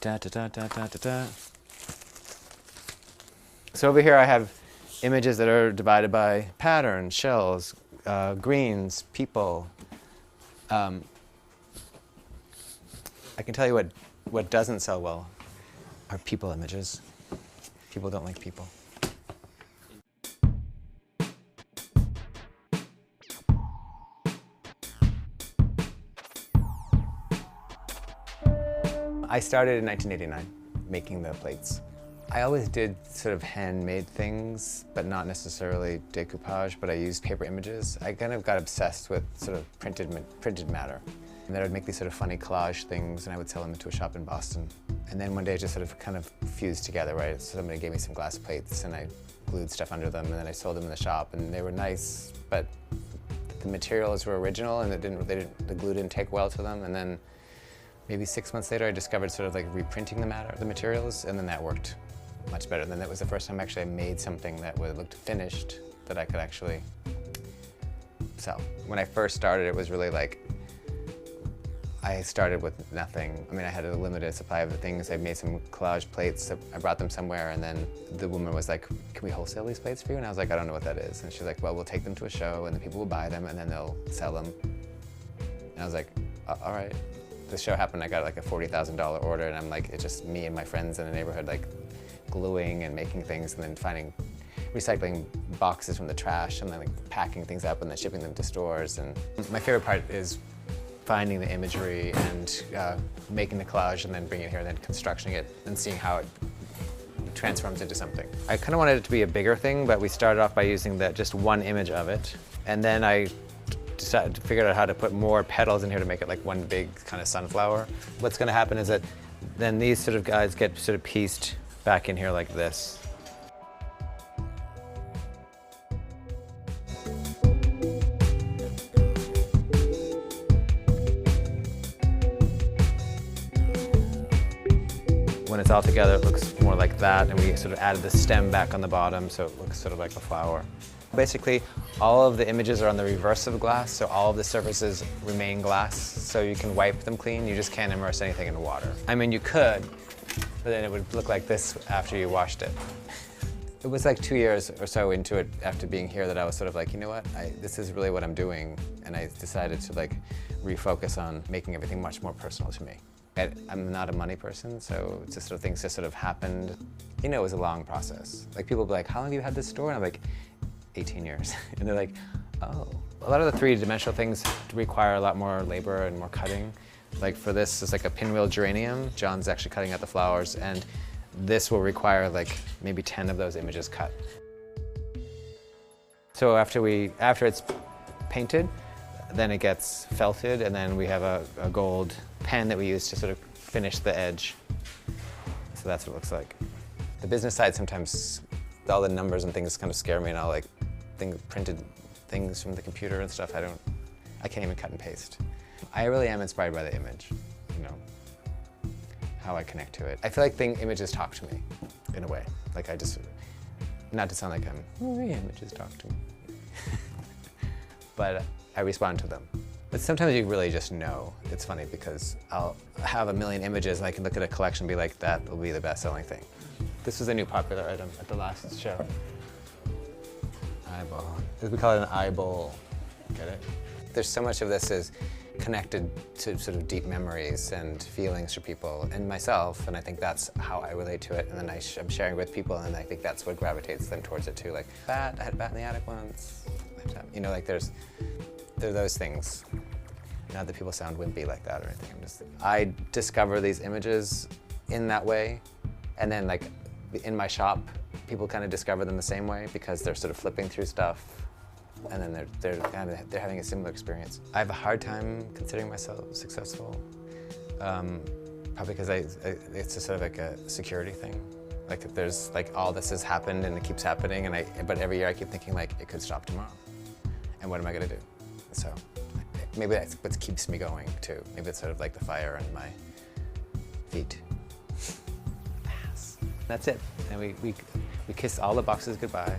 Da, da, da, da, da, da, da. So over here I have images that are divided by patterns, shells, greens, people. I can tell you what doesn't sell well are people images. People don't like people. I started in 1989 making the plates. I always did sort of handmade things, but not necessarily découpage, but I used paper images. I kind of got obsessed with sort of printed matter. And then I would make these sort of funny collage things, and I would sell them into a shop in Boston. And then one day it just sort of kind of fused together, right? So somebody gave me some glass plates, and I glued stuff under them, and then I sold them in the shop, and they were nice, but the materials were original, and the glue didn't take well to them. And then maybe 6 months later, I discovered sort of like reprinting the materials, and then that worked much better. And then that was the first time actually I made something that looked finished that I could actually sell. When I first started, it was really like, I started with nothing. I mean, I had a limited supply of the things. I made some collage plates. I brought them somewhere, and then the woman was like, can we wholesale these plates for you? And I was like, I don't know what that is. And she's like, well, we'll take them to a show, and the people will buy them, and then they'll sell them. And I was like, all right. The show happened, I got like a $40,000 order, and I'm like, it's just me and my friends in the neighborhood like gluing and making things, and then recycling boxes from the trash, and then like packing things up and then shipping them to stores. And my favorite part is finding the imagery and making the collage, and then bringing it here, and then constructing it and seeing how it transforms into something. I kind of wanted it to be a bigger thing, but we started off by using just one image of it, and then I decided to figure out how to put more petals in here to make it like one big kind of sunflower. What's going to happen is that then these sort of guys get sort of pieced back in here like this. When it's all together, it looks more like that, and we sort of added the stem back on the bottom, so it looks sort of like a flower. Basically, all of the images are on the reverse of glass, so all of the surfaces remain glass, so you can wipe them clean. You just can't immerse anything in water. I mean, you could, but then it would look like this after you washed it. It was like 2 years or so into it after being here that I was sort of like, you know what, this is really what I'm doing, and I decided to like refocus on making everything much more personal to me. I'm not a money person, so it's just sort of things just sort of happened. You know, it was a long process. Like people would be like, how long have you had this store? And I'm like, 18 years. And they're like, oh. A lot of the three-dimensional things require a lot more labor and more cutting. Like for this, it's like a pinwheel geranium. John's actually cutting out the flowers, and this will require like maybe 10 of those images cut. So after it's painted, then it gets felted, and then we have a gold pen that we use to sort of finish the edge. So that's what it looks like. The business side, sometimes all the numbers and things kind of scare me, and I'll like printed things from the computer and stuff. I can't even cut and paste. I really am inspired by the image, you know, how I connect to it. I feel like images talk to me in a way. Like not to sound like images talk to me, but I respond to them. But sometimes you really just know. It's funny because I'll have a million images, and I can look at a collection and be like, that will be the best-selling thing. This was a new popular item at the last show. Eyeball. We call it an eyeball. Get it? There's so much of this is connected to sort of deep memories and feelings for people and myself, and I think that's how I relate to it. And then I'm sharing with people, and I think that's what gravitates them towards it too. Like I had a bat in the attic once. You know, like there are those things. Not that people sound wimpy like that or anything. I discover these images in that way, and then like in my shop, people kind of discover them the same way because they're sort of flipping through stuff, and then they're having a similar experience. I have a hard time considering myself successful, probably because it's just sort of like a security thing. Like there's like all this has happened and it keeps happening, but every year I keep thinking like it could stop tomorrow, and what am I going to do? So maybe that's what keeps me going too. Maybe it's sort of like the fire in my feet. That's it. And we kiss all the boxes goodbye.